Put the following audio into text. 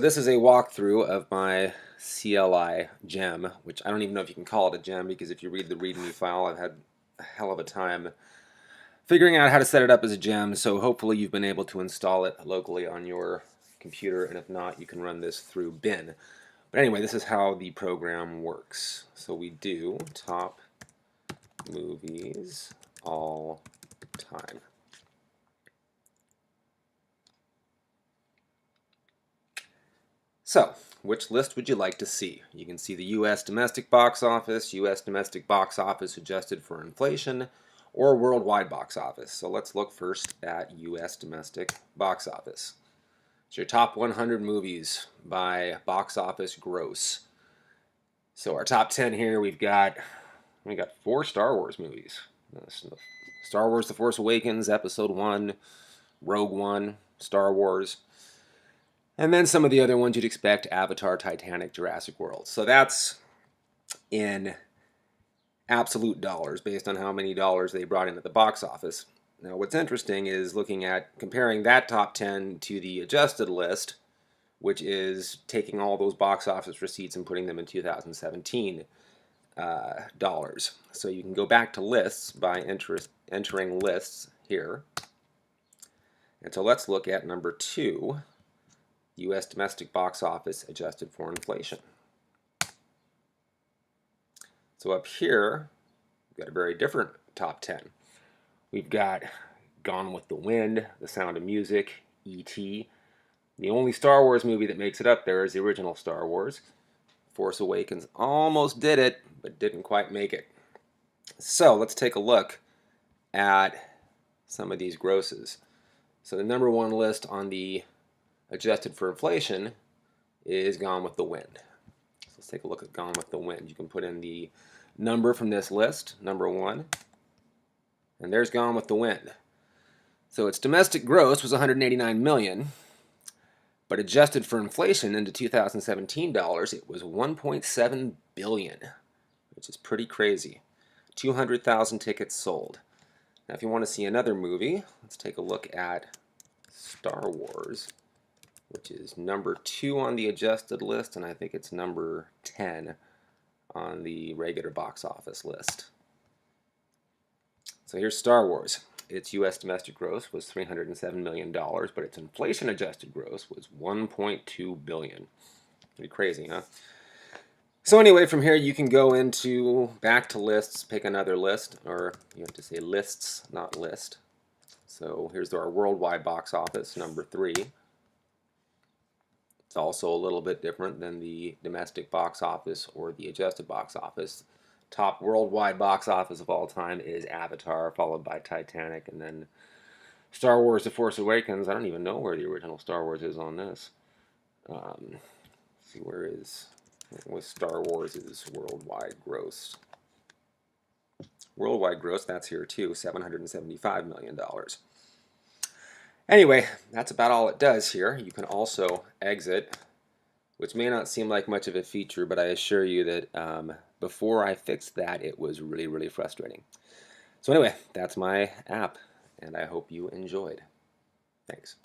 this is a walkthrough of my CLI gem, which I don't even know if you can call it a gem, because if you read the README file, I've had a hell of a time figuring out how to set it up as a gem, so hopefully you've been able to install it locally on your computer, and if not, you can run this through bin. But anyway, this is how the program works. So we do top movies all time. So, which list would you like to see? You can see the U.S. domestic box office, U.S. domestic box office adjusted for inflation, or worldwide box office. So let's look first at U.S. domestic box office. It's your top 100 movies by box office gross. So our top 10 here, we got 4 Star Wars movies. Star Wars The Force Awakens, Episode 1, Rogue One, Star Wars. And then some of the other ones you'd expect: Avatar, Titanic, Jurassic World. So that's in absolute dollars, based on how many dollars they brought in at the box office. Now what's interesting is comparing that top 10 to the adjusted list, which is taking all those box office receipts and putting them in 2017 dollars. So you can go back to lists by entering lists here. And so let's look at number 2. U.S. domestic box office adjusted for inflation. So up here, we've got a very different top 10. We've got Gone with the Wind, The Sound of Music, E.T. The only Star Wars movie that makes it up there is the original Star Wars. Force Awakens almost did it, but didn't quite make it. So let's take a look at some of these grosses. So the number 1 list on the adjusted for inflation is Gone with the Wind. So let's take a look at Gone with the Wind. You can put in the number from this list, number 1, and there's Gone with the Wind. So its domestic gross was $189 million, but adjusted for inflation into 2017 dollars, it was $1.7 billion, which is pretty crazy. 200,000 tickets sold. Now if you want to see another movie, let's take a look at Star Wars, which is number 2 on the adjusted list, and I think it's number 10 on the regular box office list. So here's Star Wars. Its U.S. domestic gross was $307 million, but its inflation-adjusted gross was $1.2 billion. Pretty crazy, huh? So anyway, from here you can go back to lists, pick another list, or you have to say lists, not list. So here's our worldwide box office, number 3. It's also a little bit different than the domestic box office or the adjusted box office. Top worldwide box office of all time is Avatar, followed by Titanic, and then Star Wars The Force Awakens. I don't even know where the original Star Wars is on this. Let's see, where is Star Wars' worldwide gross? Worldwide gross, that's here too, $775 million. Anyway, that's about all it does here. You can also exit, which may not seem like much of a feature, but I assure you that before I fixed that, it was really, really frustrating. So anyway, that's my app, and I hope you enjoyed. Thanks.